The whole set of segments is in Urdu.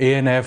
ANF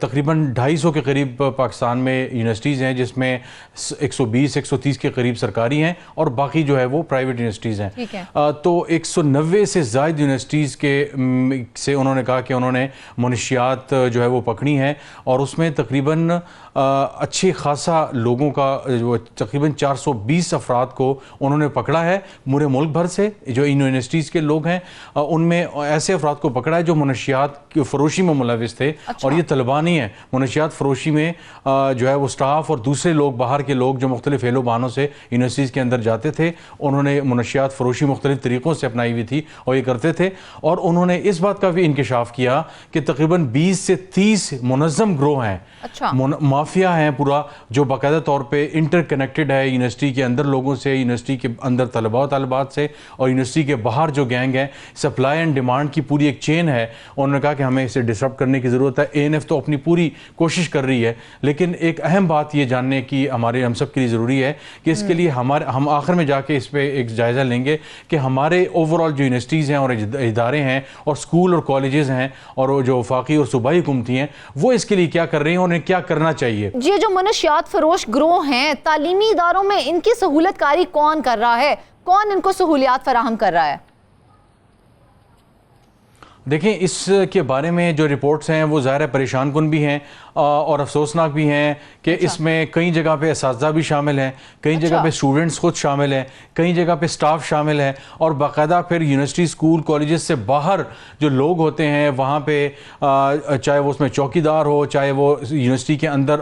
تقریباً 250 کے قریب پاکستان میں یونیورسٹیز ہیں، جس میں 120-130 کے قریب سرکاری ہیں اور باقی جو ہے وہ پرائیویٹ یونیورسٹیز ہیں۔ تو 190 سے زائد یونیورسٹیز سے انہوں نے کہا کہ انہوں نے منشیات جو ہے وہ پکڑی ہیں، اور اس میں تقریباً اچھی خاصا لوگوں کا تقریباً 420 افراد کو انہوں نے پکڑا ہے پورے ملک بھر سے، جو ان یونیورسٹیز کے لوگ ہیں ان میں ایسے افراد کو پکڑا ہے جو منشیات کی فروشی میں ملوث تھے۔ اور یہ طلباء نہیں ہے، منشیات فروشی میں جو ہے وہ سٹاف اور دوسرے لوگ، باہر کے لوگ جو مختلف ہیلو بہانوں سے یونیورسٹیز کے اندر جاتے تھے، انہوں نے منشیات فروشی مختلف طریقوں سے اپنائی ہوئی تھی اور یہ کرتے تھے۔ اور انہوں نے اس بات کا بھی انکشاف کیا کہ تقریباً 20 سے 30 منظم گروہ ہیں، مافیا ہیں پورا، جو باقاعدہ طور پہ انٹر کنیکٹڈ ہے یونیورسٹی کے اندر لوگوں سے، یونیورسٹی کے اندر طلباء و طالبات سے، اور یونیورسٹی کے باہر جو گینگ ہے، سپلائی اینڈ ڈیمانڈ کی پوری ایک چین ہے۔ انہوں نے کہا کہ ہمیں اسے ڈسرپٹ کرنے کی ضرورت ہے۔ ANF تو اپنی پوری کوشش کر رہی ہے، لیکن ایک اہم بات یہ جاننے کی ہم سب کے لیے ضروری ہے کہ اس کے لیے ہم آخر میں جا کے اس پہ ایک جائزہ لیں گے کہ ہمارے اوور آل جو یونیورسٹیز ہیں اور ادارے ہیں اور اسکول اور کالجز ہیں اور جو وفاقی اور صوبائی حکومتی ہیں، وہ اس کے لیے کیا کر رہی ہیں، انہیں کیا کرنا چاہیے۔ یہ جو منشیات فروش گروہ ہیں، تعلیمی اداروں میں ان کی سہولت کاری کون کر رہا ہے؟ کون ان کو سہولیات فراہم کر رہا ہے؟ دیکھیں، اس کے بارے میں جو رپورٹس ہیں وہ ظاہر پریشان کن بھی ہیں اور افسوسناک بھی ہیں کہ اس میں کئی جگہ پہ اساتذہ بھی شامل ہیں، کئی جگہ پہ اسٹوڈنٹس خود شامل ہیں، کئی جگہ پہ سٹاف شامل ہے، اور باقاعدہ پھر یونیورسٹی، اسکول، کالجز سے باہر جو لوگ ہوتے ہیں وہاں پہ چاہے وہ اس میں چوکی دار ہو، چاہے وہ یونیورسٹی کے اندر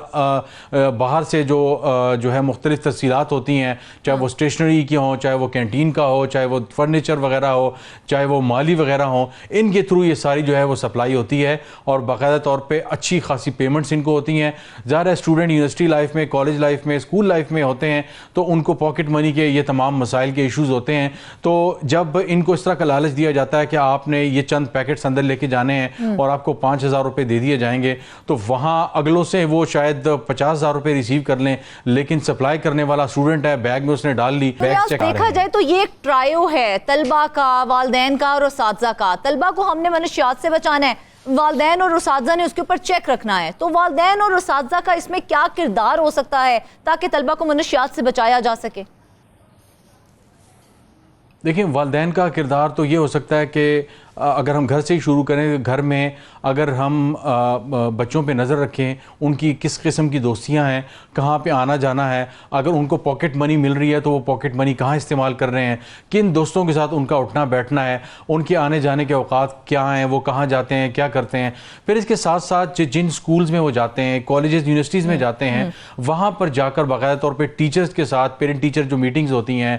باہر سے جو ہے مختلف تفصیلات ہوتی ہیں، چاہے وہ اسٹیشنری کی ہوں، چاہے وہ کینٹین کا ہو، چاہے وہ فرنیچر وغیرہ ہو، چاہے وہ مالی وغیرہ ہوں، ان کے تھرو یہ ساری جو ہے وہ سپلائی ہوتی ہے اور باقاعدہ طور پہ اچھی خاصی پیمنٹس ان کو ہوتی ہیں۔ ظاہر ہے اسٹوڈنٹ یونیورسٹی لائف میں، کالج لائف میں، اسکول لائف میں ہوتے ہیں تو ان کو پاکٹ منی کے یہ تمام مسائل کے ایشوز ہوتے ہیں۔ تو جب ان کو اس طرح کا لالچ دیا جاتا ہے کہ آپ نے یہ چند پیکٹس اندر لے کے جانے ہیں اور آپ کو 5,000 روپے دے دیے جائیں گے، تو وہاں اگلوں سے وہ شاید 50,000 روپے ریسیو کر لیں، لیکن سپلائی کرنے والا اسٹوڈنٹ ہے، بیگ میں اس نے ڈال لی، بیگ چیک دیکھا جائے تو یہ ایک ٹرائیو ہے، طلبہ کا، والدین کا اور اساتذہ کا۔ طلبہ کو ہم نے منشیات سے بچانا ہے، والدین اور اساتذہ نے اس کے اوپر چیک رکھنا ہے، تو والدین اور اساتذہ کا اس میں کیا کردار ہو سکتا ہے تاکہ طلبہ کو منشیات سے بچایا جا سکے؟ دیکھیں، والدین کا کردار تو یہ ہو سکتا ہے کہ اگر ہم گھر سے ہی شروع کریں، گھر میں اگر ہم بچوں پہ نظر رکھیں، ان کی کس قسم کی دوستیاں ہیں، کہاں پہ آنا جانا ہے، اگر ان کو پاکٹ منی مل رہی ہے تو وہ پاکٹ منی کہاں استعمال کر رہے ہیں، کن دوستوں کے ساتھ ان کا اٹھنا بیٹھنا ہے، ان کے آنے جانے کے اوقات کیا ہیں، وہ کہاں جاتے ہیں، کیا کرتے ہیں۔ پھر اس کے ساتھ ساتھ جن سکولز میں وہ جاتے ہیں، کالجز، یونیورسٹیز میں جاتے ہیں، وہاں پر جا کر باقاعدہ طور پہ ٹیچرز کے ساتھ، پیرنٹ ٹیچر جو میٹنگز ہوتی ہیں،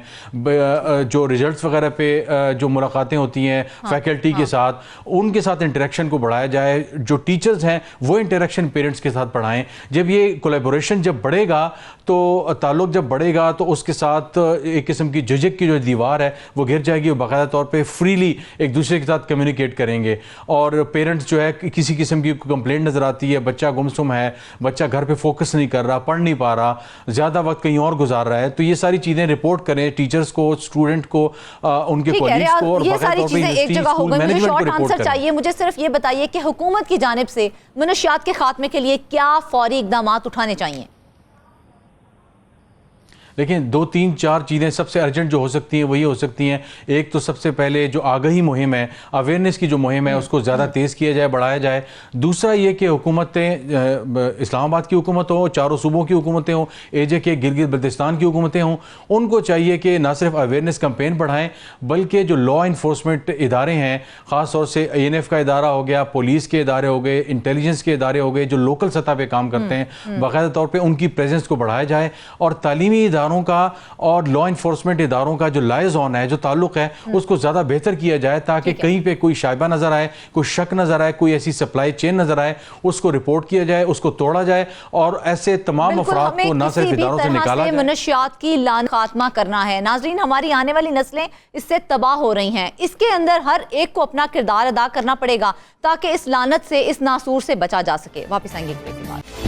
جو ریزلٹس وغیرہ پہ جو ملاقاتیں ہوتی ہیں فیکلٹی کے ساتھ، ان کے ساتھ انٹریکشن کو بڑھایا جائے۔ جو ٹیچرز ہیں وہ انٹریکشن پیرنٹس کے ساتھ بڑھائیں۔ جب یہ کولیبوریشن جب بڑھے گا تو تعلق جب بڑھے گا تو اس کے ساتھ ایک قسم کی جھجک کی جو دیوار ہے وہ گر جائے گی، اور باقاعدہ طور پہ فریلی ایک دوسرے کے ساتھ کمیونیکیٹ کریں گے۔ اور پیرنٹس جو ہے کسی قسم کی کمپلینٹ نظر آتی ہے، بچہ گمسم ہے، بچہ گھر پہ فوکس نہیں کر رہا، پڑھ نہیں پا رہا، زیادہ وقت کہیں اور گزار رہا ہے، تو یہ ساری چیزیں رپورٹ کریں ٹیچرز کو، اسٹوڈنٹ کو، ان کے کولیگز کو، اور یہ ساری چیزیں ایک جگہ ہو گئی۔ مجھے شارٹ آنسر چاہیے، مجھے صرف یہ بتائیے کہ حکومت کی جانب سے منشیات کے خاتمے کے لیے کیا فوری اقدامات اٹھانے چاہیے؟ دیکھیں، 2-3-4 چیزیں سب سے ارجنٹ جو ہو سکتی ہیں وہی ہو سکتی ہیں۔ ایک تو سب سے پہلے جو آگہی مہم ہے، اویئرنیس کی جو مہم ہے، اس کو زیادہ تیز کیا جائے، بڑھایا جائے۔ دوسرا یہ کہ حکومتیں، اسلام آباد کی حکومت ہو، چاروں صوبوں کی حکومتیں ہوں، AJ گلگت بلتستان کی حکومتیں ہوں، ان کو چاہیے کہ نہ صرف اویئرنیس کمپین بڑھائیں بلکہ جو لا انفورسمنٹ ادارے ہیں، خاص طور سے ANF کا ادارہ ہو گیا، پولیس کے ادارے ہو گئے، انٹیلیجنس کے ادارے ہو گئے، جو لوکل سطح پہ کام کرتے ہیں، باقاعدہ طور پہ ان کی پریزنس کو بڑھایا جائے، اور تعلیمی اداروں کا اور لا انفورسمنٹ اداروں کا جو لائزون ہے، جو تعلق ہے، اس کو زیادہ بہتر کیا جائے تاکہ کہیں پہ کوئی شائبہ نظر آئے، کوئی شک نظر آئے، کوئی ایسی سپلائی چین نظر آئے، اس کو رپورٹ کیا جائے، اس کو توڑا جائے، اور ایسے تمام افراد کو نہ صرف اداروں سے نکالا جائے۔ منشیات کی لعنت خاتمہ کرنا ہے۔ ناظرین، ہماری آنے والی نسلیں اس سے تباہ ہو رہی ہیں، اس کے اندر ہر ایک کو اپنا کردار ادا کرنا پڑے گا تاکہ اس لعنت سے، اس ناسور سے بچا جا سکے۔ واپس آئیں گے ایک بریک کے بعد۔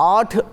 8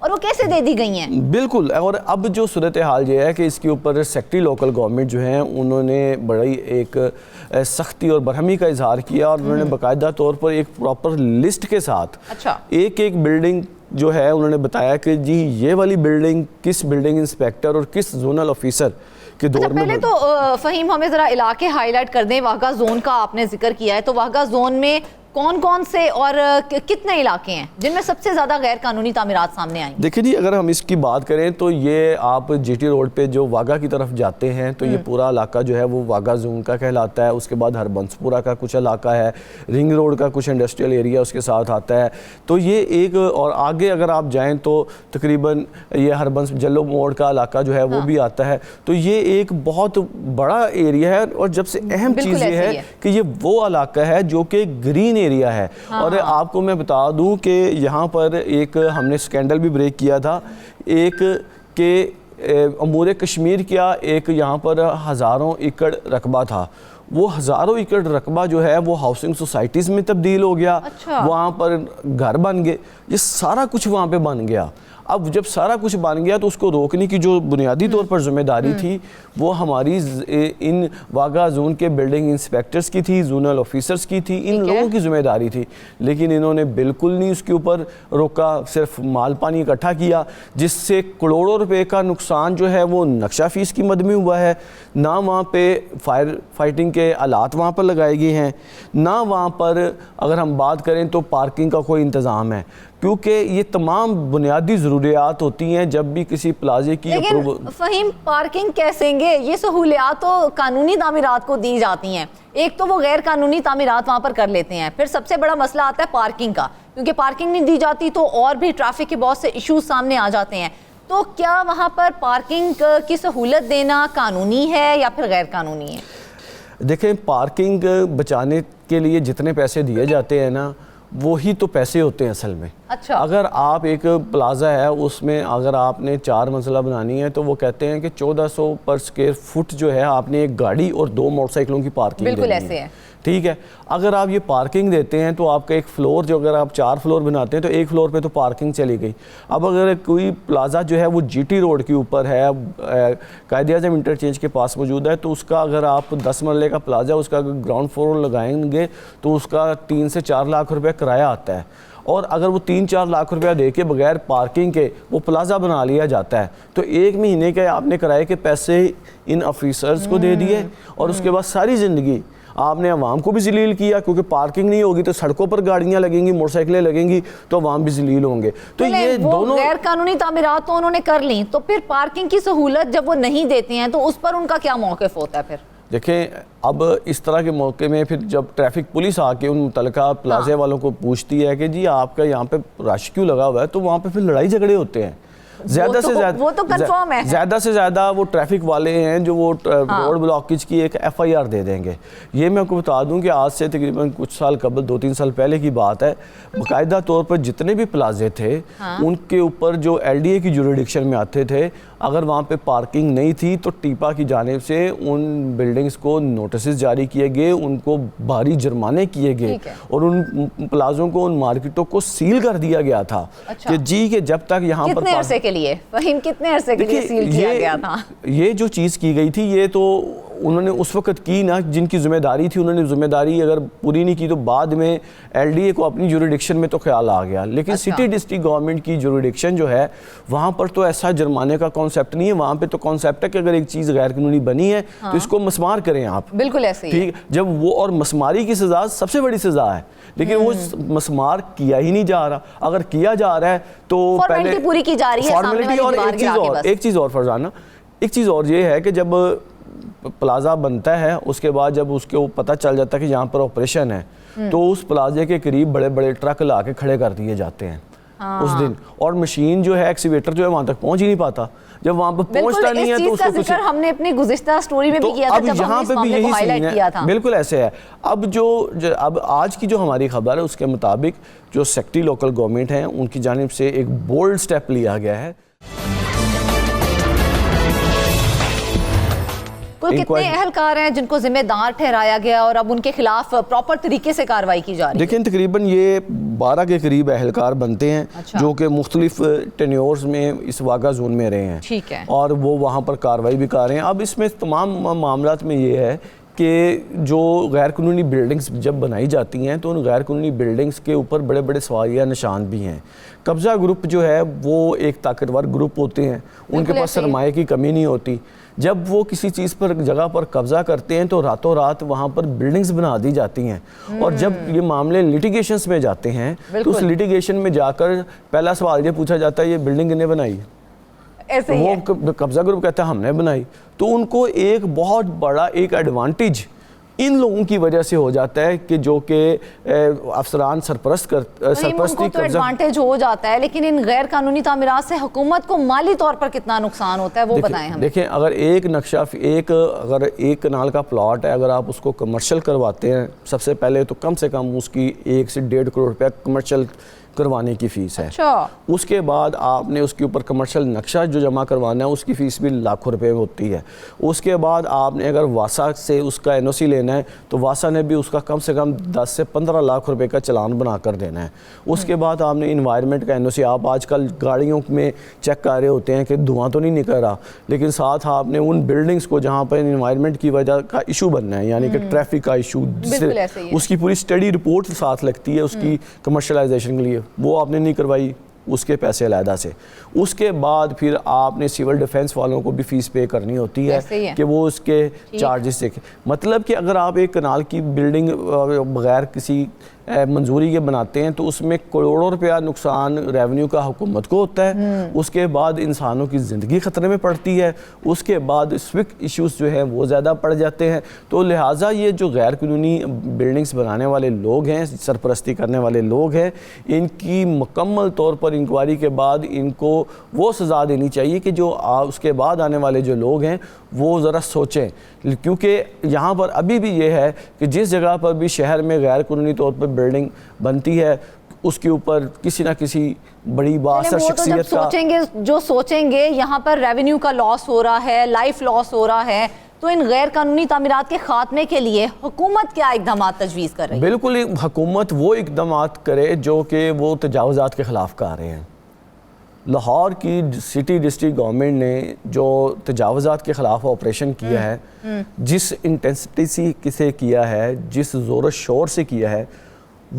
اور وہ کیسے دے دی گئی ہیں؟ بالکل. اور اب جو صورتحال یہ ہے کہ اس کے اوپر سیکٹری لوکل گورنمنٹ جو ہیں انہوں نے بڑی ایک سختی اور برہمی کا اظہار کیا اور انہوں نے باقاعدہ طور پر ایک پراپر لسٹ کے ساتھ ایک بلڈنگ جو ہے انہوں نے بتایا کہ جی یہ والی بلڈنگ کس بلڈنگ انسپیکٹر اور کس زونل آفیسر کے دور میں. پہلے تو فہیم ہمیں ذرا علاقے ہائی لائٹ کر دیں. واغہ زون کا آپ نے ذکر کیا ہے, تو واغہ زون میں کون کون سے اور کتنے علاقے ہیں جن میں سب سے زیادہ غیر قانونی تعمیرات سامنے آئیں؟ دیکھیں جی, اگر ہم اس کی بات کریں تو یہ آپ جی ٹی روڈ پہ جو واغہ کی طرف جاتے ہیں تو یہ پورا علاقہ جو ہے وہ واغہ زون کا کہلاتا ہے. اس کے بعد ہربنس پورہ کا کچھ علاقہ ہے, رنگ روڈ کا کچھ انڈسٹریل ایریا اس کے ساتھ آتا ہے. تو یہ ایک, اور آگے اگر آپ جائیں تو تقریباً یہ ہربنس جلو موڑ کا علاقہ جو ہے وہ بھی آتا ہے. تو یہ ایک بہت بڑا ایریا ہے, اور جب سے اہم چیز یہ ہے کہ یہ وہ علاقہ ہے جو کہ گرین ایریا ہے. اور آپ کو میں بتا دوں کہ یہاں پر ایک ہم نے سکینڈل بھی بریک کیا تھا, ایک کہ امور کشمیر کیا ایک یہاں پر ہزاروں ایکڑ رقبہ تھا, وہ ہزاروں ایکڑ رقبہ جو ہے وہ ہاؤسنگ سوسائٹیز میں تبدیل ہو گیا. وہاں پر گھر بن گئے, یہ سارا کچھ وہاں پہ بن گیا. اب جب سارا کچھ بن گیا تو اس کو روکنے کی جو بنیادی طور پر ذمہ داری تھی وہ ہماری ان واغہ زون کے بلڈنگ انسپیکٹرز کی تھی, زونل آفیسرز کی تھی, ان لوگوں کی ذمہ داری تھی. لیکن انہوں نے بالکل نہیں اس کے اوپر روکا, صرف مال پانی اکٹھا کیا, جس سے کروڑوں روپے کا نقصان جو ہے وہ نقشہ فیس کی مد میں ہوا ہے. نہ وہاں پہ فائر فائٹنگ کے آلات وہاں پر لگائے گئے ہیں, نہ وہاں پر اگر ہم بات کریں تو پارکنگ کا کوئی انتظام ہے, کیونکہ یہ تمام بنیادی ضروریات ہوتی ہیں جب بھی کسی پلازے کی. لیکن فہیم پارکنگ کیسے گے؟ یہ سہولیات تو قانونی تعمیرات کو دی جاتی ہیں. ایک تو وہ غیر قانونی تعمیرات وہاں پر کر لیتے ہیں, پھر سب سے بڑا مسئلہ آتا ہے پارکنگ کا, کیونکہ پارکنگ نہیں دی جاتی تو اور بھی ٹریفک کے بہت سے ایشوز سامنے آ جاتے ہیں. تو کیا وہاں پر پارکنگ کی سہولت دینا قانونی ہے یا پھر غیر قانونی ہے؟ دیکھیں, پارکنگ بچانے کے لیے جتنے پیسے دیے جاتے ہیں نا وہی تو پیسے ہوتے ہیں اصل میں. اگر آپ ایک پلازا ہے اس میں اگر آپ نے 4 منزلہ بنانی ہے تو وہ کہتے ہیں کہ 1400 پر سکوائر فٹ جو ہے آپ نے ایک گاڑی اور 2 موٹر سائیکلوں کی پارکنگ دینی ہے. بالکل ایسے ہے. ٹھیک ہے, اگر آپ یہ پارکنگ دیتے ہیں تو آپ کا ایک فلور جو اگر آپ 4 فلور بناتے ہیں تو ایک فلور پہ تو پارکنگ چلی گئی. اب اگر کوئی پلازا جو ہے وہ جی ٹی روڈ کے اوپر ہے, قائد اعظم انٹرچینج کے پاس موجود ہے, تو اس کا اگر آپ 10 مرلے کا پلازا اس کا اگر گراؤنڈ فلور لگائیں گے تو اس کا 3 سے 4 لاکھ روپے کرایہ آتا ہے. اور اگر وہ 3-4 لاکھ روپیہ دے کے بغیر پارکنگ کے وہ پلازا بنا لیا جاتا ہے تو 1 مہینے کے آپ نے کرائے کے پیسے ان آفیسرز کو دے دیے, اور اس کے بعد ساری زندگی آپ نے عوام کو بھی ذلیل کیا, کیونکہ پارکنگ نہیں ہوگی تو سڑکوں پر گاڑیاں لگیں گی, موٹر سائیکلیں لگیں گی, تو عوام بھی ذلیل ہوں گے. تو یہ دونوں غیر قانونی تعمیرات تو انہوں نے کر لیں, تو پھر پارکنگ کی سہولت جب وہ نہیں دیتے ہیں تو اس پر ان کا کیا موقف ہوتا ہے؟ پھر دیکھیں, اب اس طرح کے موقع میں پھر جب ٹریفک پولیس آ کے ان متعلقہ پلازے والوں کو پوچھتی ہے کہ جی آپ کا یہاں پہ رش کیوں لگا ہوا ہے, تو وہاں پہ پھر لڑائی جھگڑے ہوتے ہیں. زیادہ سے زیادہ وہ ٹریفک والے ہیں جو وہ روڈ بلاکیج کی ایک ایف آئی آر دے دیں گے. یہ میں آپ کو بتا دوں کہ آج سے تقریباً کچھ سال قبل 2-3 سال پہلے کی بات ہے, باقاعدہ طور پر جتنے بھی پلازے تھے ان کے اوپر جو ایل ڈی اے کی جوریڈکشن میں آتے تھے, اگر وہاں پہ پارکنگ نہیں تھی تو ٹیپا کی جانب سے ان بلڈنگز کو نوٹسز جاری کیے گئے, ان کو بھاری جرمانے کیے گئے, اور ان پلازوں کو, ان مارکیٹوں کو سیل کر دیا گیا تھا کہ جی کہ جب تک یہاں پر کتنے عرصے کے لیے فہیم کتنے عرصے کے لیے سیل کیا گیا تھا؟ یہ جو چیز کی گئی تھی یہ تو انہوں نے اس وقت کی نا جن کی ذمہ داری تھی, انہوں نے ذمہ داری اگر پوری نہیں کی تو بعد میں ایل ڈی اے کو اپنی جوریڈکشن میں تو خیال آ گیا. لیکن سٹی ڈسٹرکٹ گورنمنٹ کی جوریڈکشن جو ہے وہاں پر تو ایسا جرمانے کا کانسیپٹ نہیں ہے, وہاں پہ تو کانسیپٹ ہے کہ اگر ایک چیز غیر قانونی بنی ہے تو اس کو مسمار کریں آپ. بالکل ایسے ہی. ٹھیک, جب وہ, اور مسماری کی سزا سب سے بڑی سزا ہے, لیکن وہ مسمار کیا ہی نہیں جا رہا. اگر کیا جا رہا ہے تو پہلے پوری کی جا رہی ہے فارمیلٹی. اور ایک چیز اور فرزانہ, ایک چیز اور یہ ہے کہ جب پلازا بنتا ہے اس کے بعد جب اس کو پتہ چل جاتا ہے کہ یہاں پر آپریشن ہے تو اس پلازے کے قریب بڑے بڑے ٹرک لا کے کھڑے کر دیے جاتے ہیں اس دن, اور مشین جو ہے ایکسیویٹر جو ہے وہاں تک پہنچ ہی نہیں پاتا. جب وہاں پہ پہنچتا نہیں ہے تو اس کو کچھ, ہم نے اپنی گزشتہ سٹوری میں بھی کیا تھا جب ہم نے اس معاملے کو ہائی لائٹ کیا تھا. بالکل ایسے ہے. اب آج کی جو ہماری خبر ہے اس کے مطابق جو سیکٹری لوکل گورنمنٹ ہیں ان کی جانب سے ایک بولڈ سٹیپ لیا گیا ہے. کل کتنے اہلکار ہیں جن کو ذمہ دار ٹھہرایا گیا اور اب ان کے خلاف پراپر طریقے سے کارروائی کی جا رہی ہے؟ دیکھیں تقریباً یہ 12 کے قریب اہلکار بنتے ہیں جو کہ مختلف ٹینیورز میں اس واگا زون میں رہے ہیں، ٹھیک ہے، اور وہ وہاں پر کارروائی بھی کر رہے ہیں۔ اب اس میں تمام معاملات میں یہ ہے کہ جو غیر قانونی بلڈنگز جب بنائی جاتی ہیں تو ان غیر قانونی بلڈنگز کے اوپر بڑے بڑے سوالیہ نشان بھی ہیں۔ قبضہ گروپ جو ہے وہ ایک طاقتور گروپ ہوتے ہیں، ان کے پاس سرمایہ کی کمی نہیں ہوتی۔ جب وہ کسی چیز پر جگہ پر قبضہ کرتے ہیں تو راتوں رات وہاں پر بلڈنگز بنا دی جاتی ہیں، اور جب یہ معاملے لیٹیگیشنز میں جاتے ہیں تو اس لیٹیگیشن میں جا کر پہلا سوال یہ پوچھا جاتا ہے یہ بلڈنگ کنے بنائی؟ وہ قبضہ گروپ کہتا ہے ہم نے بنائی۔ تو ان کو ایک بہت بڑا ایک ایڈوانٹیج ان لوگوں کی وجہ سے ہو جاتا ہے کہ جو کہ افسران سرپرستی تو ایڈوانٹیج ہو جاتا ہے، لیکن ان غیر قانونی تعمیرات سے حکومت کو مالی طور پر کتنا نقصان ہوتا ہے وہ بتائیں ہمیں۔ دیکھیں اگر ایک نقشہ اگر ایک کنال کا پلاٹ ہے، اگر آپ اس کو کمرشل کرواتے ہیں، سب سے پہلے تو کم سے کم اس کی 1 سے 1.5 کروڑ روپے کمرشل کروانے کی فیس ہے۔ اس کے بعد آپ نے اس کے اوپر کمرشل نقشہ جو جمع کروانا ہے اس کی فیس بھی لاکھوں روپے ہوتی ہے۔ اس کے بعد آپ نے اگر واسا سے اس کا NOC لینا ہے تو واسا نے بھی اس کا کم سے کم 10 سے 15 لاکھ روپے کا چلان بنا کر دینا ہے۔ اس کے بعد آپ نے انوائرمنٹ کا NOC، آپ آج کل گاڑیوں میں چیک کر رہے ہوتے ہیں کہ دھواں تو نہیں نکل رہا، لیکن ساتھ آپ نے ان بلڈنگز کو جہاں پر انوائرمنٹ کی وجہ کا ایشو بننا ہے، یعنی کہ ٹریفک کا ایشو، اس کی پوری اسٹڈی رپورٹ ساتھ لگتی ہے اس کی کمرشلائزیشن کے لیے، وہ آپ نے نہیں کروائی، اس کے پیسے علیحدہ سے۔ اس کے بعد پھر آپ نے سیول ڈیفنس والوں کو بھی فیس پے کرنی ہوتی ہے کہ وہ اس کے چارجز دیکھیں۔ مطلب کہ اگر آپ ایک کنال کی بلڈنگ بغیر کسی منظوری کے بناتے ہیں تو اس میں کروڑوں روپیہ نقصان ریونیو کا حکومت کو ہوتا ہے، اس کے بعد انسانوں کی زندگی خطرے میں پڑتی ہے، اس کے بعد سوک ایشوز جو ہیں وہ زیادہ پڑ جاتے ہیں۔ تو لہٰذا یہ جو غیر قانونی بلڈنگز بنانے والے لوگ ہیں، سرپرستی کرنے والے لوگ ہیں، ان کی مکمل طور پر انکوائری کے بعد ان کو وہ سزا دینی چاہیے کہ جو اس کے بعد آنے والے جو لوگ ہیں وہ ذرا سوچیں، کیونکہ یہاں پر ابھی بھی یہ ہے کہ جس جگہ پر بھی شہر میں غیر قانونی طور پر بلڈنگ بنتی ہے اس کے اوپر کسی نہ کسی بڑی بااثر شخصیت کا سوچیں گے یہاں پر ریونیو کا لاس ہو رہا ہے، لائف لاس ہو رہا ہے، تو ان غیر قانونی تعمیرات کے خاتمے کے لیے حکومت کیا اقدامات تجویز کر رہی ہے؟ بالکل حکومت وہ اقدامات کرے جو کہ وہ تجاوزات کے خلاف کر رہے ہیں۔ لاہور کی سٹی ڈسٹرکٹ گورنمنٹ نے جو تجاوزات کے خلاف آپریشن کیا ہے، جس انٹینسٹی سے کیا ہے، جس زور و شور سے کیا ہے،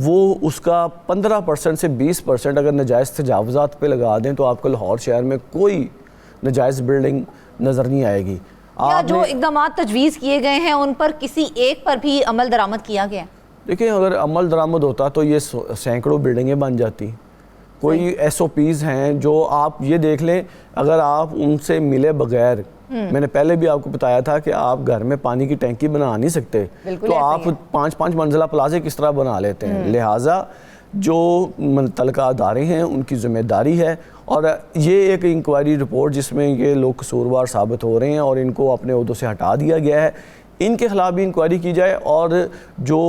وہ اس کا 15% سے 20% اگر ناجائز تجاوزات پہ لگا دیں تو آپ کو لاہور شہر میں کوئی ناجائز بلڈنگ نظر نہیں آئے گی۔ یا جو اقدامات تجویز کیے گئے ہیں ان پر کسی ایک پر بھی عمل درآمد کیا گیا؟ دیکھیں اگر عمل درآمد ہوتا تو یہ سینکڑوں بلڈنگیں بن جاتی۔ کوئی SOPs ہیں جو آپ یہ دیکھ لیں، اگر آپ ان سے ملے بغیر، میں نے پہلے بھی آپ کو بتایا تھا کہ آپ گھر میں پانی کی ٹینکی بنا نہیں سکتے، تو آپ 5 منزلہ پلازے کس طرح بنا لیتے ہیں؟ لہٰذا جو متعلقہ ادارے ہیں ان کی ذمہ داری ہے، اور یہ ایک انکوائری رپورٹ جس میں یہ لوگ قصوروار ثابت ہو رہے ہیں اور ان کو اپنے عہدوں سے ہٹا دیا گیا ہے، ان کے خلاف بھی انکوائری کی جائے، اور جو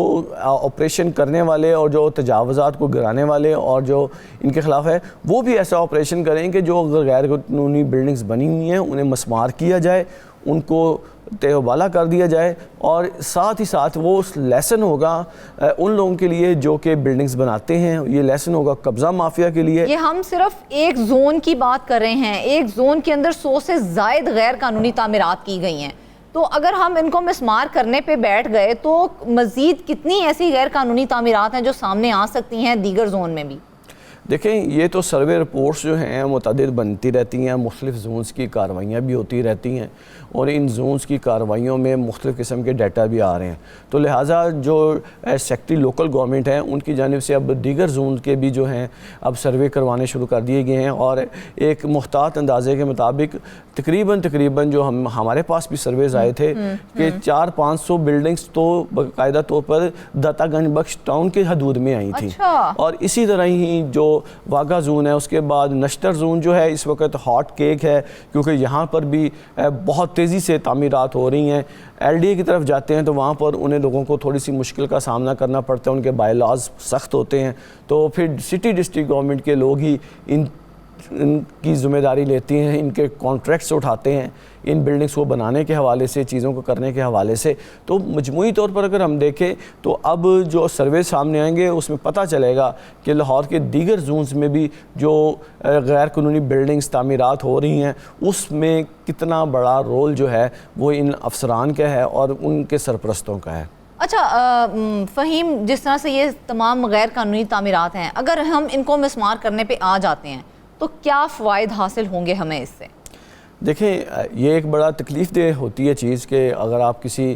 آپریشن کرنے والے اور جو تجاوزات کو گرانے والے اور جو ان کے خلاف ہے وہ بھی ایسا آپریشن کریں کہ جو غیر قانونی بلڈنگز بنی ہوئی ہیں انہیں مسمار کیا جائے، ان کو تہ و بالا کر دیا جائے، اور ساتھ ہی ساتھ وہ لیسن ہوگا ان لوگوں کے لیے جو کہ بلڈنگز بناتے ہیں، یہ لیسن ہوگا قبضہ مافیا کے لیے۔ یہ ہم صرف ایک زون کی بات کر رہے ہیں، ایک زون کے اندر 100 سے زائد غیر قانونی تعمیرات کی گئی ہیں، تو اگر ہم ان کو مسمار کرنے پہ بیٹھ گئے تو مزید کتنی ایسی غیر قانونی تعمیرات ہیں جو سامنے آ سکتی ہیں دیگر زون میں بھی؟ دیکھیں یہ تو سروے رپورٹس جو ہیں متعدد بنتی رہتی ہیں، مختلف زونز کی کارروائیاں بھی ہوتی رہتی ہیں، اور ان زونز کی کارروائیوں میں مختلف قسم کے ڈیٹا بھی آ رہے ہیں، تو لہٰذا جو سیکٹری لوکل گورنمنٹ ہیں ان کی جانب سے اب دیگر زون کے بھی جو ہیں اب سروے کروانے شروع کر دیے گئے ہیں، اور ایک محتاط اندازے کے مطابق تقریباً جو ہمارے پاس بھی سرویز آئے تھے کہ 400-500 بلڈنگز تو باقاعدہ طور پر داتا گنج بخش ٹاؤن کے حدود میں آئی تھیں، اور اسی طرح ہی جو واگا زون ہے، اس کے بعد نشتر زون جو ہے اس وقت ہاٹ کیک ہے، کیونکہ یہاں پر بھی بہت تیزی سے تعمیرات ہو رہی ہیں۔ LDA کی طرف جاتے ہیں تو وہاں پر انہیں لوگوں کو تھوڑی سی مشکل کا سامنا کرنا پڑتا ہے، ان کے بائی لاز سخت ہوتے ہیں، تو پھر سٹی ڈسٹرکٹ گورنمنٹ کے لوگ ہی ان ان کی ذمہ داری لیتی ہیں، ان کے کانٹریکٹس اٹھاتے ہیں ان بلڈنگس کو بنانے کے حوالے سے، چیزوں کو کرنے کے حوالے سے. تو مجموعی طور پر اگر ہم دیکھیں تو اب جو سروے سامنے آئیں گے اس میں پتہ چلے گا کہ لاہور کے دیگر زونز میں بھی جو غیر قانونی بلڈنگز تعمیرات ہو رہی ہیں اس میں کتنا بڑا رول جو ہے وہ ان افسران کا ہے اور ان کے سرپرستوں کا ہے. اچھا فہیم، جس طرح سے یہ تمام غیر قانونی تعمیرات ہیں، اگر ہم ان کو مسمار کرنے پہ آ جاتے ہیں تو کیا فوائد حاصل ہوں گے ہمیں اس سے؟ دیکھیں یہ ایک بڑا تکلیف دہ ہوتی ہے چیز کہ اگر آپ کسی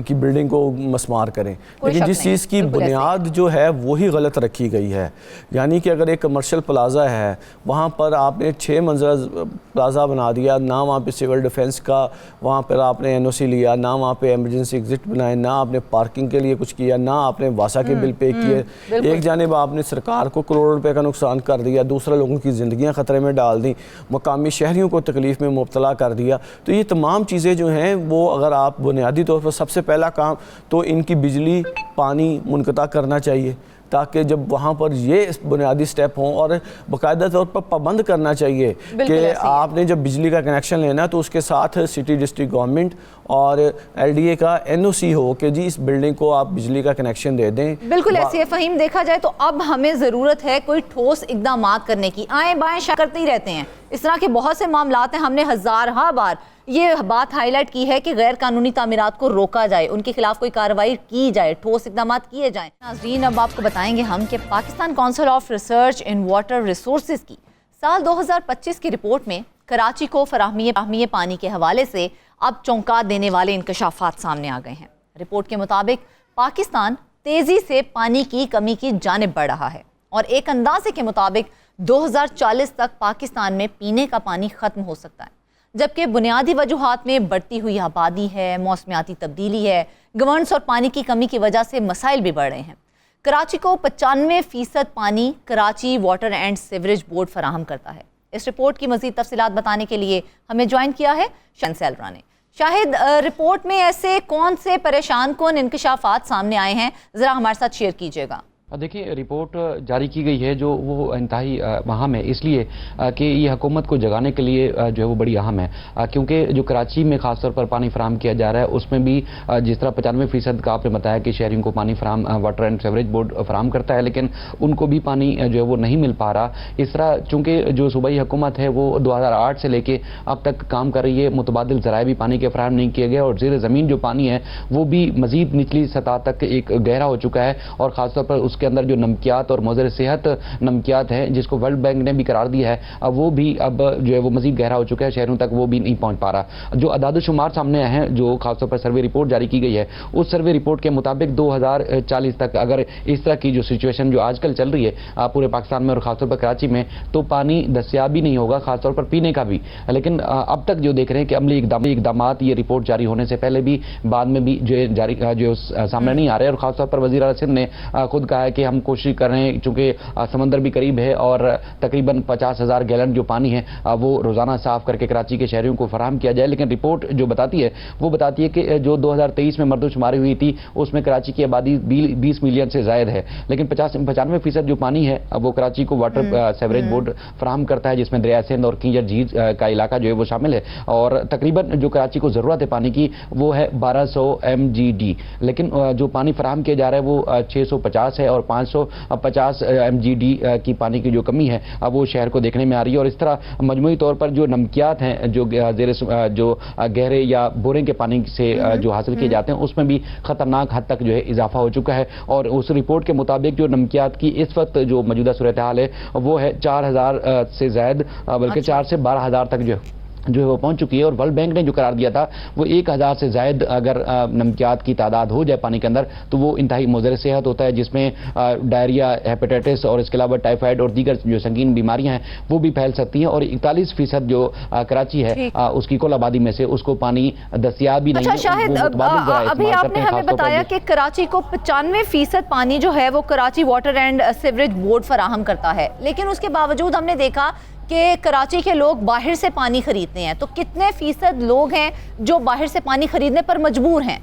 کی بلڈنگ کو مسمار کریں، لیکن جس چیز کی بنیاد جو ہے وہی غلط رکھی گئی ہے. یعنی کہ اگر ایک کمرشل پلازا ہے، وہاں پر آپ نے 6 منزلہ پلازا بنا دیا، نہ وہاں پہ سول ڈیفنس کا وہاں پر آپ نے NOC لیا، نہ وہاں پہ ایمرجنسی ایگزٹ بنائے، نہ آپ نے پارکنگ کے لیے کچھ کیا، نہ آپ نے واسا کے بل پے کیے. ایک جانب آپ نے سرکار کو کروڑ روپے کا نقصان کر دیا، دوسرا لوگوں کی زندگیاں خطرے میں ڈال دیں، مقامی شہریوں کو تکلیف میں مبتلا کر دیا. تو یہ تمام چیزیں جو ہیں وہ اگر آپ بنیادی طور پر سب سے پہلا کام تو ان کی بجلی پانی منقطع کرنا چاہیے، تاکہ جب وہاں پر یہ بنیادی سٹیپ ہوں، اور باقاعدہ طور پر پابند کرنا چاہیے کہ آپ نے جب بجلی کا کنیکشن لینا تو اس کے ساتھ سٹی ڈسٹرکٹ گورنمنٹ اور LDA کا NOC ہو کہ جی اس بلڈنگ کو آپ بجلی کا کنیکشن دے دیں. بالکل ایسے فہیم. دیکھا جائے تو اب ہمیں ضرورت ہے کوئی ٹھوس اقدامات کرنے کی. آئیں بائیں کرتے ہی رہتے ہیں، اس طرح کے بہت سے معاملات ہیں. ہم نے ہزارہا بار یہ بات ہائی لائٹ کی ہے کہ غیر قانونی تعمیرات کو روکا جائے، ان کے خلاف کوئی کارروائی کی جائے، ٹھوس اقدامات کیے جائیں. ناظرین، اب آپ کو بتائیں گے ہم کہ Pakistan council of research in water resources کی سال 2025 کی رپورٹ میں کراچی کو فراہمی پانی کے حوالے سے اب چونکا دینے والے انکشافات سامنے آ گئے ہیں. رپورٹ کے مطابق پاکستان تیزی سے پانی کی کمی کی جانب بڑھ رہا ہے، اور ایک اندازے کے مطابق 2040 تک پاکستان میں پینے کا پانی ختم ہو سکتا ہے. جبکہ بنیادی وجوہات میں بڑھتی ہوئی آبادی ہے، موسمیاتی تبدیلی ہے، گورننس اور پانی کی کمی کی وجہ سے مسائل بھی بڑھ رہے ہیں. کراچی کو 95% پانی Karachi water and sewerage board فراہم کرتا ہے. اس رپورٹ کی مزید تفصیلات بتانے کے لیے ہمیں جوائن کیا ہے شاہد سیلرا نے. شاہد، رپورٹ میں ایسے کون سے پریشان کن انکشافات سامنے آئے ہیں، ذرا ہمارے ساتھ شیئر کیجیے گا. دیکھیں، رپورٹ جاری کی گئی ہے جو وہ انتہائی اہم ہے، اس لیے کہ یہ حکومت کو جگانے کے لیے جو ہے وہ بڑی اہم ہے، کیونکہ جو کراچی میں خاص طور پر پانی فراہم کیا جا رہا ہے اس میں بھی جس طرح 95% کا آپ نے بتایا کہ شہریوں کو پانی واٹر اینڈ سیوریج بورڈ فراہم کرتا ہے، لیکن ان کو بھی پانی جو ہے وہ نہیں مل پا رہا. اس طرح چونکہ جو صوبائی حکومت ہے وہ 2008 سے لے کے اب تک کام کر رہی ہے، متبادل ذرائع بھی پانی کے فراہم نہیں کیے گئے، اور زیر زمین جو پانی ہے وہ بھی مزید نچلی سطح تک ایک گہرا ہو چکا ہے. اور خاص طور پر اس کے اندر جو نمکیات اور مضر صحت نمکیات ہیں جس کو ورلڈ بینک نے بھی قرار دیا ہے، وہ بھی اب جو ہے وہ مزید گہرا ہو چکا ہے، شہروں تک وہ بھی نہیں پہنچ پا رہا. جو اعداد و شمار سامنے آئے ہیں، جو خاص طور پر سروے رپورٹ جاری کی گئی ہے، اس سروے رپورٹ کے مطابق 2040 تک اگر اس طرح کی جو سچویشن جو آج کل چل رہی ہے پورے پاکستان میں اور خاص طور پر کراچی میں، تو پانی دستیاب بھی نہیں ہوگا، خاص طور پر پینے کا بھی. لیکن اب تک جو دیکھ رہے ہیں کہ عملی اقدامات یہ رپورٹ جاری ہونے سے پہلے بھی بعد میں بھی جو سامنے نہیں آ رہے. اور خاص طور پر وزیر اعلیٰ سندھ نے خود کہا ہے کہ ہم کوشش کر رہے ہیں، چونکہ سمندر بھی قریب ہے اور تقریباً 50,000 گیلن جو پانی ہے وہ روزانہ صاف کر کے کراچی کے شہریوں کو فراہم کیا جائے. لیکن رپورٹ جو بتاتی ہے وہ بتاتی ہے کہ جو 2023 میں مردم شماری ہوئی تھی اس میں کراچی کی آبادی 20 ملین سے زائد ہے، لیکن 95% جو پانی ہے وہ کراچی کو واٹر سیوریج بورڈ فراہم کرتا ہے، جس میں دریائے سندھ اور کنجر جھیل کا علاقہ جو ہے وہ شامل ہے. اور تقریباً جو کراچی کو ضرورت ہے پانی کی وہ ہے 1200 MGD، لیکن جو پانی فراہم کیا جا رہا ہے وہ 650 ہے، اور 550 MGD کی پانی کی جو کمی ہے وہ شہر کو دیکھنے میں آ رہی ہے. اور اس طرح مجموعی طور پر جو نمکیات ہیں جو گہرے یا بورنگ کے پانی سے جو حاصل کیے جاتے ہیں اس میں بھی خطرناک حد تک جو ہے اضافہ ہو چکا ہے. اور اس رپورٹ کے مطابق جو نمکیات کی اس وقت جو موجودہ صورتحال ہے وہ ہے 4000 سے زائد، بلکہ 4 سے 12,000 تک جو ہے وہ پہنچ چکی ہے. اور ورلڈ بینک نے جو قرار دیا تھا وہ 1000 سے زائد اگر نمکیات کی تعداد ہو جائے پانی کے اندر تو وہ انتہائی مضر صحت ہوتا ہے، جس میں ڈائریا، ہیپیٹائٹس اور اس کے علاوہ ٹائیفائڈ اور دیگر جو سنگین بیماریاں ہیں وہ بھی پھیل سکتی ہیں. اور 41% جو کراچی ہے اس کی کل آبادی میں سے اس کو پانی دستیاب ہی نہیں ہے. اچھا شاہد، ابھی آپ نے ہمیں بتایا کہ کراچی کو 95% پانی جو ہے وہ Karachi water and sewerage board فراہم کرتا ہے، لیکن اس کے باوجود ہم نے دیکھا کہ کراچی کے لوگ باہر سے پانی خریدتے ہیں. تو کتنے فیصد لوگ ہیں جو باہر سے پانی خریدنے پر مجبور ہیں؟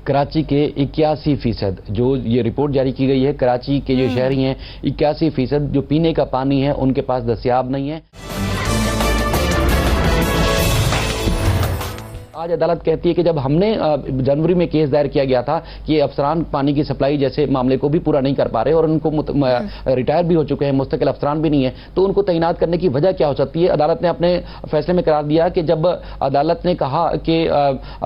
کراچی کے 81%، جو یہ رپورٹ جاری کی گئی ہے، کراچی کے جو شہری ہیں 81% جو پینے کا پانی ہے ان کے پاس دستیاب نہیں ہے۔ آج عدالت کہتی ہے کہ جب ہم نے جنوری میں کیس دائر کیا گیا تھا کہ افسران پانی کی سپلائی جیسے معاملے کو بھی پورا نہیں کر پا رہے اور ان کو ریٹائر بھی ہو چکے ہیں، مستقل افسران بھی نہیں ہیں، تو ان کو تعینات کرنے کی وجہ کیا ہو سکتی ہے؟ عدالت نے اپنے فیصلے میں قرار دیا کہ جب عدالت نے کہا کہ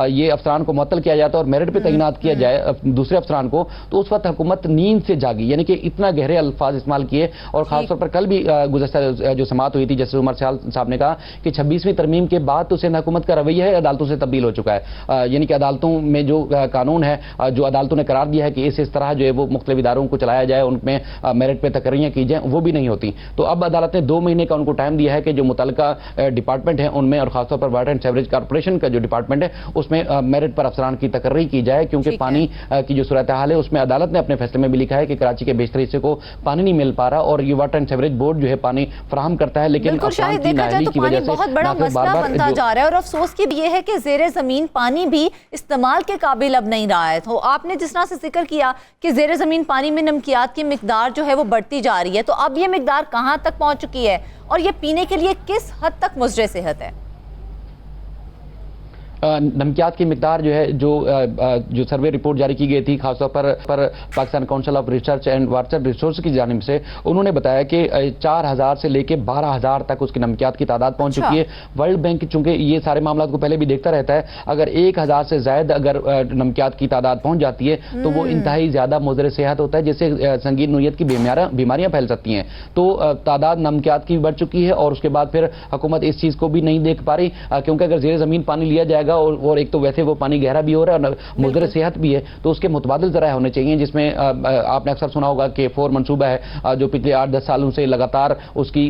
یہ افسران کو معطل کیا جاتا ہے اور میرٹ پہ تعینات کیا جائے دوسرے افسران کو، تو اس وقت حکومت نیند سے جاگی، یعنی کہ اتنا گہرے الفاظ استعمال کیے۔ اور خاص طور پر کل بھی گزشتہ جو سماعت ہوئی تھی جسٹس عمر سیال صاحب نے کہا کہ 26ویں ترمیم کے بعد تو سندھ حکومت کا رویہ ہے عدالتوں سے تبدیل ہو چکا ہے، یعنی کہ عدالتوں میں جو قانون ہے، جو عدالتوں نے قرار دیا ہے کہ اس طرح جو ہے وہ مختلف اداروں کو چلایا جائے، ان میں میرٹ پہ تقرریاں کی جائیں، وہ بھی نہیں ہوتی۔ تو اب عدالت نے 2 مہینے کا ان کو ٹائم دیا ہے کہ جو متعلقہ ڈپارٹمنٹ ہیں ان میں، اور خاص طور پر واٹر اینڈ سیوریج کارپوریشن کا جو ڈپارٹمنٹ ہے اس میں میرٹ پر افسران کی تقرری کی جائے، کیونکہ پانی کی جو صورتحال ہے اس میں عدالت نے اپنے فیصلے میں بھی لکھا ہے کہ کراچی کے بیشتر حصے کو پانی نہیں مل پا رہا، اور یہ واٹر اینڈ سیوریج بورڈ جو ہے پانی فراہم کرتا ہے، لیکن افسران کی نااہلی کی وجہ سے بہت بڑا مسئلہ بنتا جا رہا ہے، اور افسوس کی بھی یہ ہے کہ زیر زمین پانی بھی استعمال کے قابل اب نہیں رہا ہے۔ تو آپ نے جس طرح سے ذکر کیا کہ زیر زمین پانی میں نمکیات کی مقدار جو ہے وہ بڑھتی جا رہی ہے، تو اب یہ مقدار کہاں تک پہنچ چکی ہے اور یہ پینے کے لیے کس حد تک مضر صحت ہے؟ نمکیات کی مقدار جو ہے جو سروے رپورٹ جاری کی گئی تھی خاص طور پر Pakistan council of research and water resource کی جانب سے، انہوں نے بتایا کہ 4000 سے لے کے 12000 تک اس کی نمکیات کی تعداد پہنچ چکی ہے۔ ورلڈ بینک چونکہ یہ سارے معاملات کو پہلے بھی دیکھتا رہتا ہے، اگر 1000 سے زائد اگر نمکیات کی تعداد پہنچ جاتی ہے تو وہ انتہائی زیادہ مضر صحت ہوتا ہے، جس سے سنگین نوعیت کی بیماریاں پھیل سکتی ہیں۔ تو تعداد نمکیات کی بڑھ چکی ہے، اور اس کے بعد پھر حکومت اس چیز کو بھی نہیں دیکھ پا رہی، کیونکہ اگر زیر زمین پانی لیا جائے گا اور ایک تو ویسے وہ پانی گہرا بھی ہو رہا ہے اور مضر صحت بھی ہے، تو اس کے متبادل ذرائع ہونے چاہیے، جس میں آپ نے اکثر سنا ہوگا کہ 4 منصوبہ ہے جو پچھلے 8-10 سالوں سے لگاتار اس کی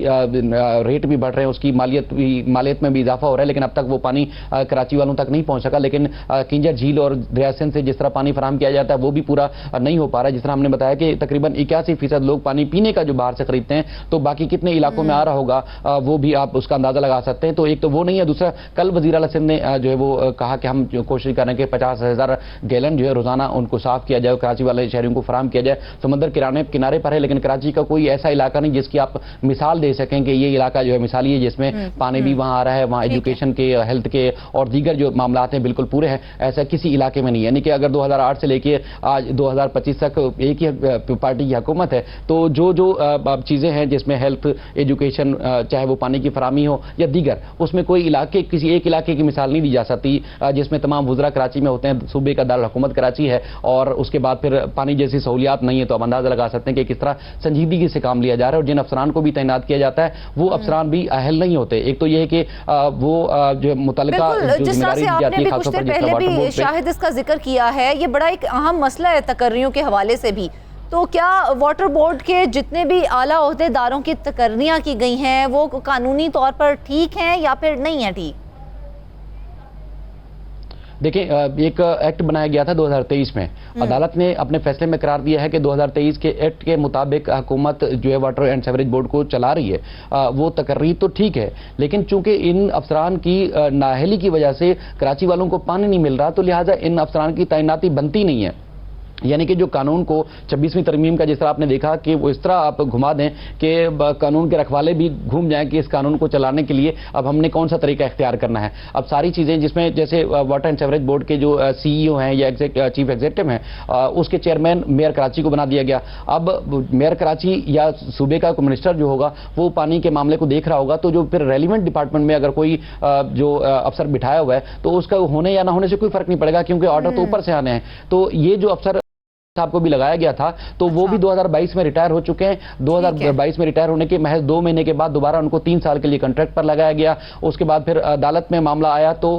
ریٹ بھی بڑھ رہے ہیں، اس کی مالیت میں بھی اضافہ ہو رہا ہے، لیکن اب تک وہ پانی کراچی والوں تک نہیں پہنچ سکا۔ لیکن کنجر جھیل اور دریا سندھ سے جس طرح پانی فراہم کیا جاتا ہے وہ بھی پورا نہیں ہو پا رہا ہے۔ جس طرح ہم نے بتایا کہ تقریباً 81% لوگ پانی پینے کا جو باہر سے خریدتے ہیں، تو باقی کتنے علاقوں میں آ رہا ہوگا وہ بھی آپ اس کا اندازہ لگا سکتے ہیں۔ تو ایک تو وہ نہیں ہے، دوسرا کل وزیر اعلیٰ سندھ نے جو ہے وہ کہا کہ ہم کوشش کریں کہ 50,000 گیلن جو ہے روزانہ ان کو صاف کیا جائے، کراچی والے شہریوں کو فراہم کیا جائے۔ سمندر کنارے پر ہے، لیکن کراچی کا کوئی ایسا علاقہ نہیں جس کی آپ مثال دے سکیں کہ یہ علاقہ جو ہے مثالی ہے، جس میں پانی بھی وہاں آ رہا ہے، وہاں ایجوکیشن کے، ہیلتھ کے اور دیگر جو معاملات ہیں بالکل پورے ہیں، ایسا کسی علاقے میں نہیں ہے۔ یعنی کہ اگر 2008 سے لے کے آج 2025 تک ایک ہی پارٹی کی حکومت ہے، تو جو چیزیں ہیں جس میں ہیلتھ، ایجوکیشن، چاہے وہ پانی کی فراہمی ہو یا دیگر، اس میں کوئی کسی ایک علاقے کی مثال نہیں دی جا سکتی جس میں تمام وزراء کراچی میں ہوتے ہیں۔ صوبے کا دارالحکومت کراچی ہے اور اس کے بعد پھر پانی جیسی سہولیات نہیں ہے، تو آپ اندازہ لگا سکتے ہیں کہ کس طرح سنجیدگی سے کام لیا جا رہا ہے، اور جن افسران کو بھی تعینات کیا جاتا ہے وہ افسران بھی اہل نہیں ہوتے۔ ایک تو یہ ہے کہ وہ جو متعلقہ جس طرح سے آپ نے بھی کچھ دیر پہلے بھی شاہد اس کا ذکر کیا ہے، یہ بڑا ایک اہم مسئلہ ہے تقرریوں کے حوالے سے بھی۔ تو کیا واٹر بورڈ کے جتنے بھی اعلیٰ عہدے داروں کی تقرریاں کی گئی ہیں وہ قانونی طور پر ٹھیک ہیں یا پھر نہیں ہیں ٹھیک؟ دیکھیں، ایک ایکٹ بنایا گیا تھا 2023 میں، عدالت نے اپنے فیصلے میں قرار دیا ہے کہ 2023 کے ایکٹ کے مطابق حکومت جو ہے واٹر اینڈ سیوریج بورڈ کو چلا رہی ہے، وہ تقرری تو ٹھیک ہے، لیکن چونکہ ان افسران کی نااہلی کی وجہ سے کراچی والوں کو پانی نہیں مل رہا، تو لہٰذا ان افسران کی تعیناتی بنتی نہیں ہے۔ یعنی کہ جو قانون کو 26ویں ترمیم کا جس طرح آپ نے دیکھا کہ وہ اس طرح آپ گھما دیں کہ قانون کے رکھوالے بھی گھوم جائیں کہ اس قانون کو چلانے کے لیے اب ہم نے کون سا طریقہ اختیار کرنا ہے۔ اب ساری چیزیں جس میں جیسے واٹر اینڈ سیوریج بورڈ کے جو سی ای او ہیں یا چیف ایگزیکٹو ہیں، اس کے چیئرمین میئر کراچی کو بنا دیا گیا۔ اب میئر کراچی یا صوبے کا منسٹر جو ہوگا وہ پانی کے معاملے کو دیکھ رہا ہوگا، تو جو پھر ریلیونٹ ڈپارٹمنٹ میں اگر کوئی جو افسر بٹھایا ہوا ہے تو اس کا ہونے یا نہ ہونے سے کوئی فرق نہیں پڑے گا، کیونکہ آرڈر تو اوپر سے آنے ہیں۔ تو یہ جو افسر صاحب کو بھی لگایا گیا تھا تو وہ بھی 2022 میں ریٹائر ہو چکے ہیں۔ 2022 میں ریٹائر ہونے کے محض 2 مہینے کے بعد دوبارہ ان کو 3 سال کے لیے کنٹریکٹ پر لگایا گیا۔ اس کے بعد پھر عدالت میں معاملہ آیا تو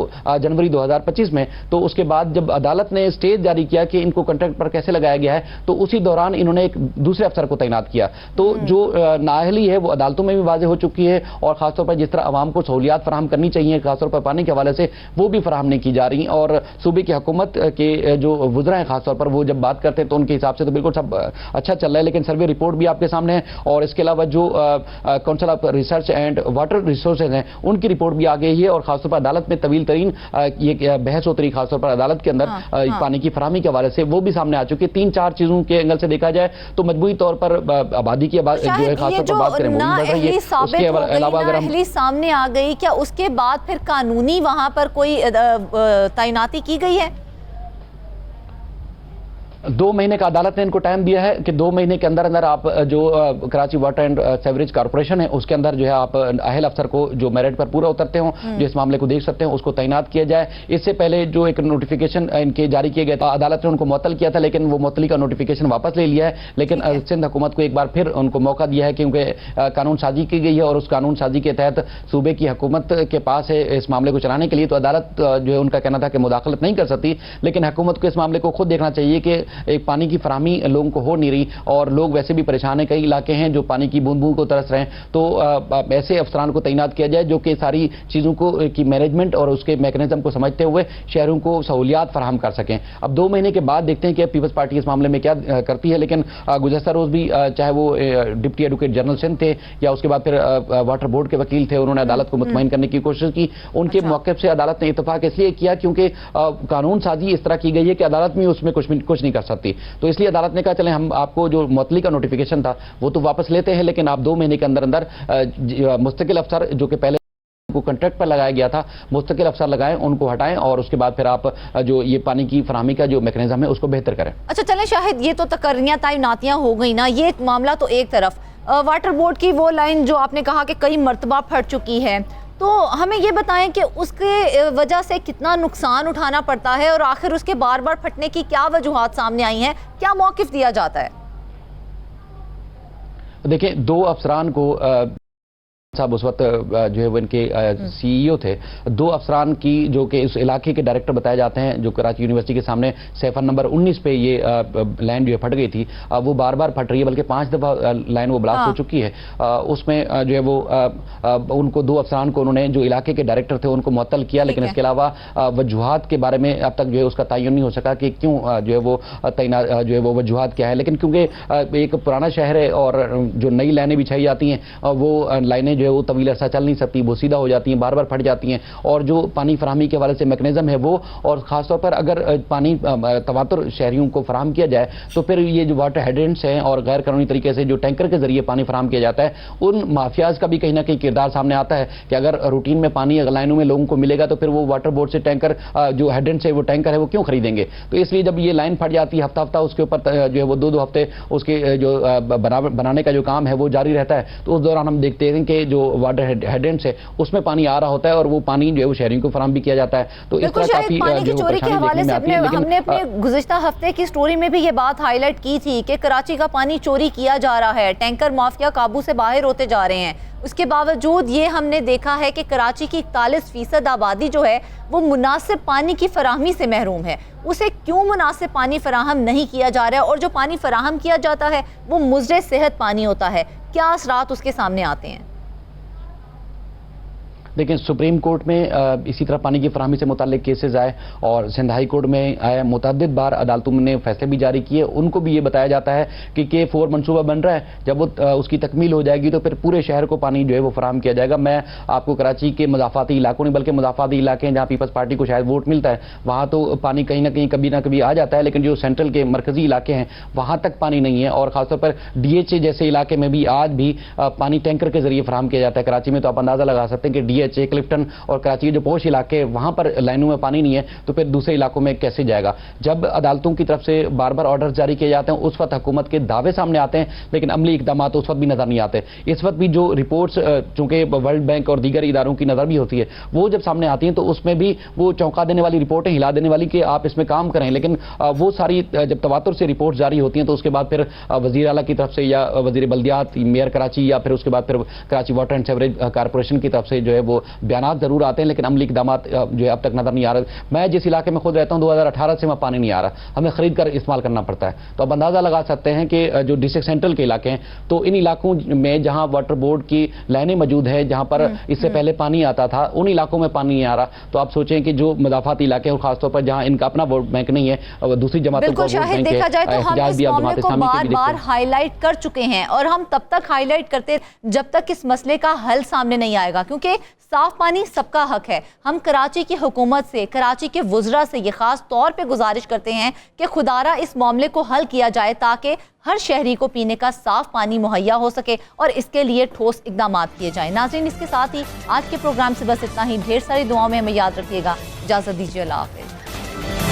جنوری 2025 میں، تو اس کے بعد جب عدالت نے اسٹیج جاری کیا کہ ان کو کنٹریکٹ پر کیسے لگایا گیا ہے، تو اسی دوران انہوں نے ایک دوسرے افسر کو تعینات کیا۔ تو جو نااہلی ہے وہ عدالتوں میں بھی واضح ہو چکی ہے، اور خاص طور پر جس طرح عوام کو سہولیات فراہم کرنی چاہیے خاص طور پر پانی کے حوالے سے، وہ بھی فراہم نہیں کی جا رہی، اور صوبے کی حکومت کے جو وزراء ہیں خاص طور پر وہ جب بات کرتے تو ان کے حساب سے تو بالکل سب اچھا چل رہا ہے, لیکن سروے رپورٹ بھی آپ کے سامنے ہے, اور اس کے علاوہ جو council of research and water resources ہیں ان کی رپورٹ بھی آ گئی ہے, اور خاص طور پر عدالت میں طویل ترین یہ بحث ہوتی رہی, خاص طور پر عدالت کے اندر پانی کی فراہمی کے حوالے سے, وہ بھی سامنے آ چکی ہے. 3-4 چیزوں کے اینگل سے دیکھا جائے تو مجموعی طور پر آبادی کی جو ہے خاص طور پر بات کریں وہ بھی بڑھ رہی ہے. اس کے علاوہ اگر ہم سامنے آ گئی, کیا اس کے بعد پھر قانونی وہاں پر کوئی تعیناتی کی گئی ہے؟ 2 مہینے کا عدالت نے ان کو ٹائم دیا ہے کہ 2 مہینے کے اندر اندر آپ جو Karachi water and sewerage corporation ہے اس کے اندر جو ہے آپ اہل افسر کو جو میرٹ پر پورا اترتے ہوں, جو اس معاملے کو دیکھ سکتے ہیں, اس کو تعینات کیا جائے. اس سے پہلے جو ایک نوٹیفیکیشن ان کے جاری کیے گئے تھا, عدالت نے ان کو معطل کیا تھا, لیکن وہ معطلی کا نوٹیفیکیشن واپس لے لیا ہے. لیکن سندھ حکومت کو ایک بار پھر ان کو موقع دیا ہے, کیونکہ قانون سازی کی گئی ہے اور اس قانون سازی کے تحت صوبے کی حکومت کے پاس ہے اس معاملے کو چلانے کے لیے. تو عدالت جو ہے ان کا کہنا تھا کہ مداخلت نہیں کر سکتی, لیکن حکومت کو اس معاملے کو خود دیکھنا چاہیے کہ ایک پانی کی فراہمی لوگوں کو ہو نہیں رہی, اور لوگ ویسے بھی پریشان ہیں. کئی علاقے ہیں جو پانی کی بوند بوند کو ترس رہے ہیں, تو ایسے افسران کو تعینات کیا جائے جو کہ ساری چیزوں کو کی مینجمنٹ اور اس کے میکینزم کو سمجھتے ہوئے شہروں کو سہولیات فراہم کر سکیں. اب 2 مہینے کے بعد دیکھتے ہیں کہ پیپلز پارٹی اس معاملے میں کیا کرتی ہے. لیکن گزشتہ روز بھی چاہے وہ ڈپٹی ایڈوکیٹ جنرل سندھ تھے یا اس کے بعد پھر واٹر بورڈ کے وکیل تھے, انہوں نے عدالت کو مطمئن کرنے کی کوشش کی. ان کے موقف سے عدالت نے اتفاق اس لیے کیا کیونکہ قانون سازی اس طرح کی گئی ہے کہ عدالت میں اس میں کچھ نہیں کر سکتی. تو اس لیے عدالت نے کہا چلیں ہم آپ کو جو معطلی کا نوٹیفیکیشن تھا وہ تو واپس لیتے ہیں, لیکن آپ 2 مہینے کے اندر اندر مستقل افسر جو کہ پہلے کو کنٹریکٹ پر لگایا گیا تھا, مستقل افسر لگائیں, ان کو ہٹائیں, اور اس کے بعد پھر آپ جو یہ پانی کی فراہمی کا جو میکینزم ہے اس کو بہتر کریں. اچھا چلیں شاہد, یہ تو تقرریاں تعیناتیاں ہو گئی نا, یہ معاملہ تو ایک طرف. واٹر بورڈ کی وہ لائن جو آپ نے کہا کہ کئی مرتبہ پھٹ چکی ہے, تو ہمیں یہ بتائیں کہ اس کے وجہ سے کتنا نقصان اٹھانا پڑتا ہے, اور آخر اس کے بار بار پھٹنے کی کیا وجوہات سامنے آئی ہیں, کیا موقف دیا جاتا ہے؟ دیکھیں 2 افسران کو صاحب اس وقت جو ہے وہ ان کے سی ای او تھے, 2 افسران کی جو کہ اس علاقے کے ڈائریکٹر بتائے جاتے ہیں, جو کراچی یونیورسٹی کے سامنے سیفر نمبر 19 پہ یہ لائن جو ہے پھٹ گئی تھی, وہ بار بار پھٹ رہی ہے, بلکہ 5 دفعہ لائن وہ بلاسٹ ہو چکی ہے. اس میں جو ہے وہ ان کو 2 افسران کو انہوں نے جو علاقے کے ڈائریکٹر تھے ان کو معطل کیا, لیکن اس کے علاوہ وجوہات کے بارے میں اب تک جو ہے اس کا تعین نہیں ہو سکا کہ کیوں جو ہے وہ جو ہے وہ وجوہات کیا ہے. لیکن کیونکہ ایک پرانا شہر ہے اور جو نئی لائنیں بچھائی جاتی ہیں وہ لائنیں جو ہے وہ طویل عرصہ چل نہیں سکتی, وہ سیدھا ہو جاتی ہیں, بار بار پھٹ جاتی ہیں, اور جو پانی فراہمی کے حوالے سے میکینزم ہے وہ, اور خاص طور پر اگر پانی تواتر شہریوں کو فراہم کیا جائے تو پھر یہ جو واٹر ہیڈرنٹس ہیں اور غیر قانونی طریقے سے جو ٹینکر کے ذریعے پانی فراہم کیا جاتا ہے, ان مافیاز کا بھی کہیں نہ کہیں کردار سامنے آتا ہے کہ اگر روٹین میں پانی لائنوں میں لوگوں کو ملے گا تو پھر وہ واٹر بورڈ سے ٹینکر جو ہیڈرنٹس ہے وہ ٹینکر ہے وہ کیوں خریدیں گے. تو اس لیے جب یہ لائن پھٹ جاتی ہے ہفتہ ہفتہ اس کے اوپر جو ہے وہ 2 ہفتے اس کے جو بنانے کا جو کام ہے وہ جاری رہتا ہے, تو اس دوران ہم دیکھتے ہیں کہ جو واٹر ہیڈرنٹس ہے اس میں پانی آ رہا ہوتا ہے اور وہ پانی جو ہے وہ شہریوں کو فراہم بھی کیا جاتا ہے. تو اس طرح کافی پانی کی چوری کے حوالے سے ہم نے اپنے گزشتہ ہفتے کی سٹوری میں بھی یہ بات ہائی لائٹ کی تھی کہ کراچی کا پانی چوری کیا جا رہا ہے, ٹینکر مافیا قابو سے باہر ہوتے جا رہے ہیں. اس کے باوجود یہ ہم نے دیکھا ہے کہ کراچی کی 41% آبادی جو ہے وہ مناسب پانی کی فراہمی سے محروم ہے. اسے کیوں مناسب پانی فراہم نہیں کیا جا رہا ہے, اور جو پانی فراہم کیا جاتا ہے وہ مضر صحت پانی ہوتا ہے, کیا اثرات اس کے سامنے آتے ہیں؟ لیکن سپریم کورٹ میں اسی طرح پانی کی فراہمی سے متعلق کیسز آئے, اور سندھ ہائی کورٹ میں آئے, متعدد بار عدالتوں نے فیصلے بھی جاری کیے. ان کو بھی یہ بتایا جاتا ہے کہ K4 منصوبہ بن رہا ہے, جب وہ اس کی تکمیل ہو جائے گی تو پھر پورے شہر کو پانی جو ہے وہ فراہم کیا جائے گا. میں آپ کو کراچی کے مضافاتی علاقوں نہیں بلکہ مضافاتی علاقے ہیں جہاں پیپلز پارٹی کو شاید ووٹ ملتا ہے, وہاں تو پانی کہیں نہ کہیں کبھی نہ کبھی آ جاتا ہے, لیکن جو سینٹرل کے مرکزی علاقے ہیں وہاں تک پانی نہیں ہے. اور خاص طور پر DHA جیسے علاقے میں بھی آج بھی پانی ٹینکر کے ذریعے فراہم کیا جاتا ہے. کراچی میں تو آپ اندازہ لگا سکتے ہیں کہ DHA, کلفٹن اور کراچی کے جو پوش علاقے وہاں پر لائنوں میں پانی نہیں ہے, تو پھر دوسرے علاقوں میں کیسے جائے گا. جب عدالتوں کی طرف سے بار بار آرڈر جاری کیے جاتے ہیں اس وقت حکومت کے دعوے سامنے آتے ہیں, لیکن عملی اقدامات اس وقت بھی نظر نہیں آتے. اس وقت بھی جو رپورٹس چونکہ ورلڈ بینک اور دیگر اداروں کی نظر بھی ہوتی ہے, وہ جب سامنے آتی ہیں تو اس میں بھی وہ چونکا دینے والی رپورٹیں, ہلا دینے والی کہ آپ اس میں کام کریں, لیکن وہ ساری جب تواتر سے رپورٹ جاری ہوتی ہیں تو اس کے بعد پھر وزیر اعلیٰ کی طرف سے یا وزیر بلدیات, میئر کراچی, یا پھر اس کے بعد پھر Karachi water and sewerage corporation کی طرف سے جو ہے وہ وہ بیانات ضرور آتے ہیں لیکن عملی اقدامات جو ہے اب تک نظر نہیں آ رہے. میں جس علاقے میں خود رہتا ہوں 2018 سے وہاں پانی نہیں آ رہا, ہمیں خرید کر استعمال کرنا پڑتا ہے. تو اب اندازہ لگا سکتے ہیں کہ جو ڈسٹرکٹ سینٹرل کے علاقے ہیں تو ان علاقوں میں جہاں واٹر بورڈ کی لائنیں موجود ہیں, جہاں پر اس سے پہلے پانی آتا تھا, ان علاقوں میں پانی نہیں آ رہا. تو آپ سوچیں کہ جو مضافاتی علاقے اور خاص طور پر جہاں ان کا اپنا ووٹ بینک نہیں ہے, دوسری جماعتوں کا بالکل شاہد, دیکھا جائے تو ہم اس معاملے کو بار بار ہائی لائٹ کر چکے ہیں اور ہم تب تک ہائی لائٹ کرتے جب تک اس مسئلے کا حل سامنے نہیں آئے گا, کیونکہ صاف پانی سب کا حق ہے. ہم کراچی کی حکومت سے, کراچی کے وزراء سے یہ خاص طور پہ گزارش کرتے ہیں کہ خدارہ اس معاملے کو حل کیا جائے تاکہ ہر شہری کو پینے کا صاف پانی مہیا ہو سکے اور اس کے لیے ٹھوس اقدامات کیے جائیں. ناظرین, اس کے ساتھ ہی آج کے پروگرام سے بس اتنا ہی. ڈھیر ساری دعاؤں میں ہمیں یاد رکھیے گا. اجازت دیجیے, اللہ حافظ.